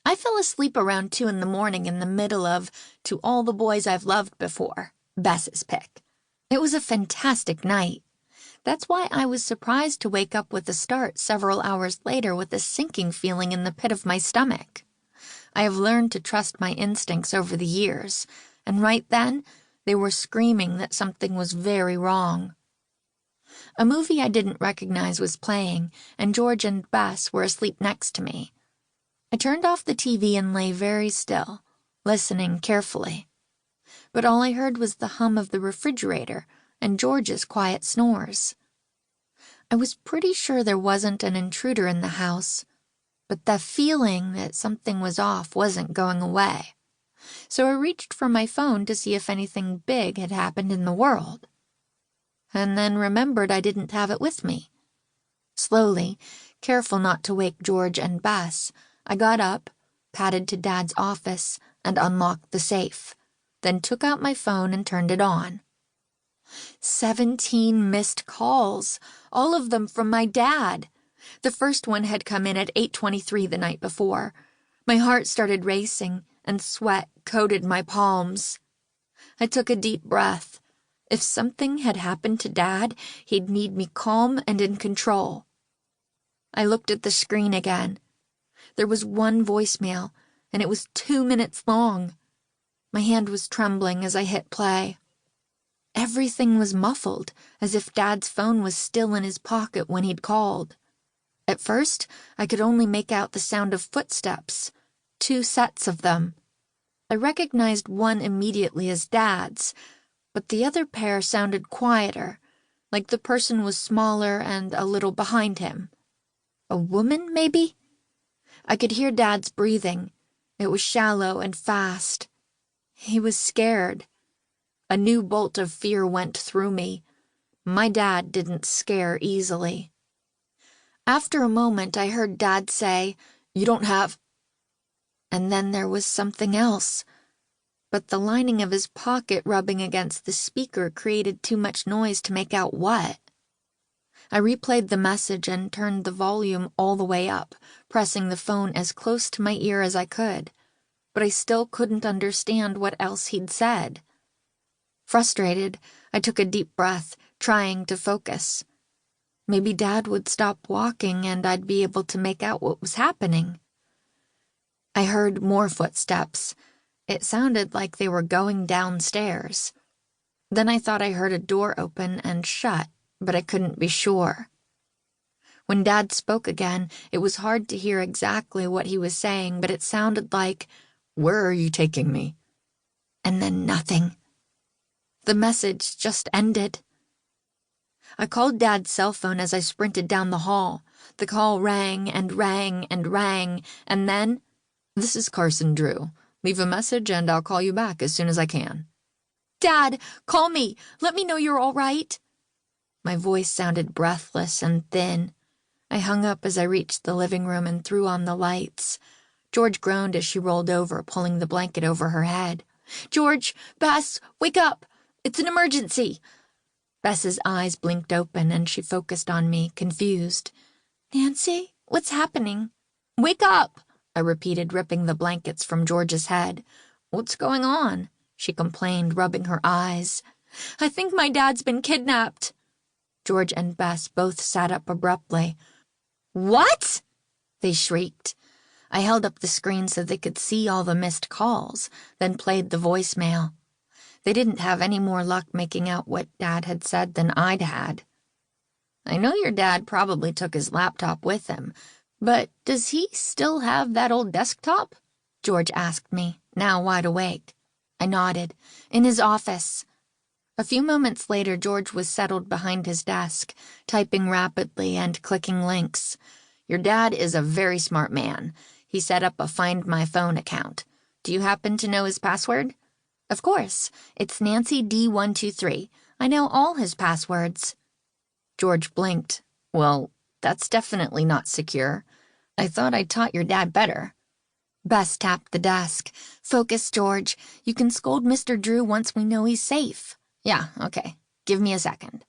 I fell asleep around 2 in the morning in the middle of To All the Boys I've Loved Before, Bess's pick. It was a fantastic night. That's why I was surprised to wake up with a start several hours later with a sinking feeling in the pit of my stomach. I have learned to trust my instincts over the years, and right then, they were screaming that something was very wrong. A movie I didn't recognize was playing, and George and Bess were asleep next to me. I turned off the TV and lay very still, listening carefully. But all I heard was the hum of the refrigerator and George's quiet snores. I was pretty sure there wasn't an intruder in the house, but the feeling that something was off wasn't going away. So I reached for my phone to see if anything big had happened in the world. And then remembered I didn't have it with me. Slowly, careful not to wake George and Bess, I got up, padded to Dad's office, and unlocked the safe, then took out my phone and turned it on. 17 missed calls, all of them from my dad. The first one had come in at 8:23 the night before. My heart started racing, and sweat coated my palms. I took a deep breath. If something had happened to Dad, he'd need me calm and in control. I looked at the screen again. There was one voicemail, and it was 2 minutes long. My hand was trembling as I hit play. Everything was muffled, as if Dad's phone was still in his pocket when he'd called. At first, I could only make out the sound of footsteps, 2 sets of them. I recognized one immediately as Dad's, but the other pair sounded quieter, like the person was smaller and a little behind him. A woman, maybe? I could hear Dad's breathing. It was shallow and fast. He was scared. A new bolt of fear went through me. My dad didn't scare easily. After a moment, I heard Dad say, "You don't have—" And then there was something else. But the lining of his pocket rubbing against the speaker created too much noise to make out what. I replayed the message and turned the volume all the way up, pressing the phone as close to my ear as I could, but I still couldn't understand what else he'd said. Frustrated, I took a deep breath, trying to focus. Maybe Dad would stop walking and I'd be able to make out what was happening. I heard more footsteps. It sounded like they were going downstairs. Then I thought I heard a door open and shut, but I couldn't be sure. When Dad spoke again, it was hard to hear exactly what he was saying, but it sounded like, "Where are you taking me?" And then nothing. The message just ended. I called Dad's cell phone as I sprinted down the hall. The call rang and rang and rang, and then, "This is Carson Drew. Leave a message and I'll call you back as soon as I can." "Dad, call me. Let me know you're all right." My voice sounded breathless and thin. I hung up as I reached the living room and threw on the lights. George groaned as she rolled over, pulling the blanket over her head. "George, Bess, wake up! It's an emergency!" Bess's eyes blinked open and she focused on me, confused. "Nancy, what's happening?" "Wake up!" I repeated, ripping the blankets from George's head. "What's going on?" she complained, rubbing her eyes. "I think my dad's been kidnapped." George and Bess both sat up abruptly. "What?" they shrieked. I held up the screen so they could see all the missed calls, then played the voicemail. They didn't have any more luck making out what Dad had said than I'd had. "I know your dad probably took his laptop with him, but does he still have that old desktop?" George asked me, now wide awake. I nodded. "In his office." A few moments later, George was settled behind his desk, typing rapidly and clicking links. "Your dad is a very smart man. He set up a Find My Phone account. Do you happen to know his password?" "Of course. It's Nancy D123. I know all his passwords." George blinked. "Well, that's definitely not secure. I thought I taught your dad better." Bess tapped the desk. "Focus, George. You can scold Mr. Drew once we know he's safe." "Yeah, okay. Give me a second."